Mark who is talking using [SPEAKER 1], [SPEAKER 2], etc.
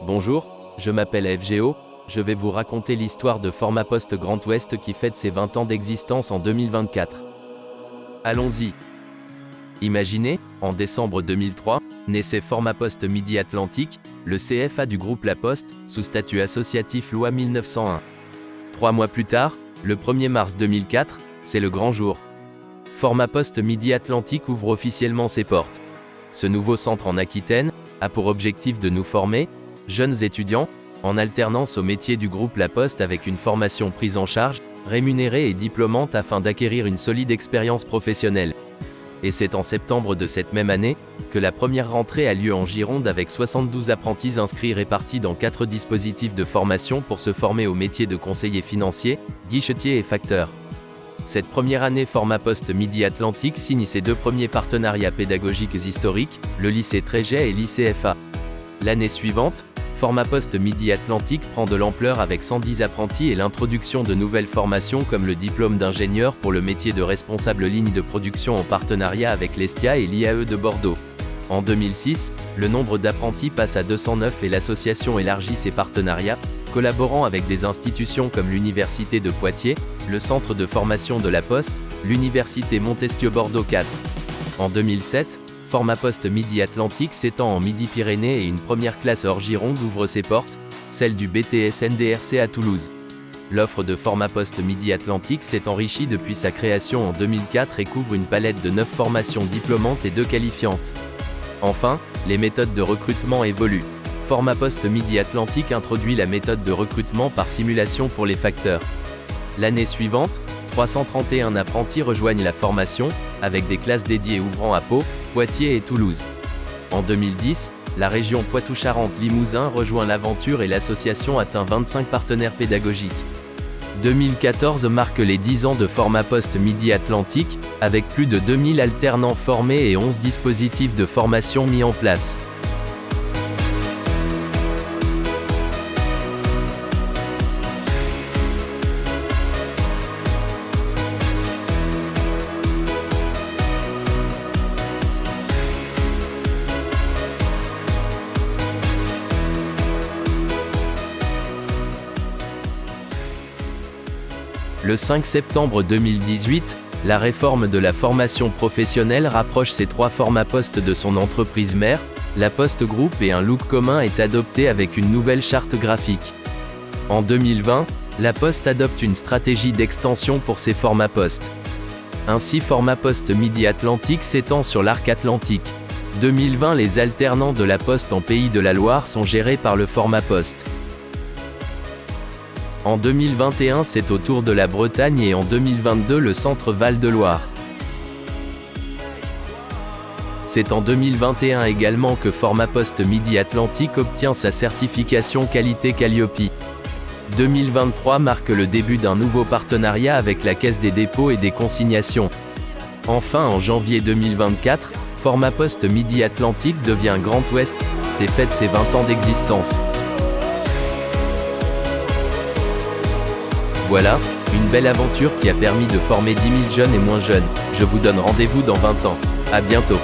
[SPEAKER 1] Bonjour, je m'appelle FGO, je vais vous raconter l'histoire de Formapost Grand Ouest qui fête ses 20 ans d'existence en 2024. Allons-y. Imaginez, en décembre 2003, naissait Formapost Midi Atlantique, le CFA du groupe La Poste, sous statut associatif loi 1901. 3 mois plus tard, le 1er mars 2004, c'est le grand jour. Formapost Midi Atlantique ouvre officiellement ses portes. Ce nouveau centre en Aquitaine a pour objectif de nous former, jeunes étudiants, en alternance au métier du groupe La Poste avec une formation prise en charge, rémunérée et diplômante afin d'acquérir une solide expérience professionnelle. Et c'est en septembre de cette même année, que la première rentrée a lieu en Gironde avec 72 apprentis inscrits répartis dans 4 dispositifs de formation pour se former au métier de conseiller financier, guichetier et facteur. Cette première année, Formapost Midi Atlantique signe ses 2 premiers partenariats pédagogiques historiques, le lycée Tréget et l'ICFA. L'année suivante, Formapost Midi Atlantique prend de l'ampleur avec 110 apprentis et l'introduction de nouvelles formations comme le diplôme d'ingénieur pour le métier de responsable ligne de production en partenariat avec l'ESTIA et l'IAE de Bordeaux. En 2006, le nombre d'apprentis passe à 209 et l'association élargit ses partenariats, collaborant avec des institutions comme l'Université de Poitiers, le Centre de formation de la Poste, l'Université Montesquieu Bordeaux 4. En 2007, Formapost Midi Atlantique s'étend en Midi-Pyrénées et une première classe hors Gironde ouvre ses portes, celle du BTS NDRC à Toulouse. L'offre de Formapost Midi Atlantique s'est enrichie depuis sa création en 2004 et couvre une palette de 9 formations diplômantes et 2 qualifiantes. Enfin, les méthodes de recrutement évoluent. Formapost Midi Atlantique introduit la méthode de recrutement par simulation pour les facteurs. L'année suivante, 331 apprentis rejoignent la formation, avec des classes dédiées ouvrant à Pau, Poitiers et Toulouse. En 2010, la région Poitou-Charentes-Limousin rejoint l'aventure et l'association atteint 25 partenaires pédagogiques. 2014 marque les 10 ans de Formapost Midi Atlantique, avec plus de 2000 alternants formés et 11 dispositifs de formation mis en place. Le 5 septembre 2018, la réforme de la formation professionnelle rapproche ces 3 Formapost de son entreprise mère, La Poste Group, et un look commun est adopté avec une nouvelle charte graphique. En 2020, La Poste adopte une stratégie d'extension pour ses Formapost. Ainsi, Formapost Midi Atlantique s'étend sur l'arc atlantique. 2020, les alternants de La Poste en Pays de la Loire sont gérés par le Formapost. En 2021, c'est au tour de la Bretagne et en 2022 le centre Val-de-Loire. C'est en 2021 également que Formapost Midi Atlantique obtient sa certification qualité Calliope. 2023 marque le début d'un nouveau partenariat avec la Caisse des dépôts et des consignations. Enfin, en janvier 2024, Formapost Midi Atlantique devient Grand Ouest et fête ses 20 ans d'existence. Voilà, une belle aventure qui a permis de former 10 000 jeunes et moins jeunes. Je vous donne rendez-vous dans 20 ans. À bientôt.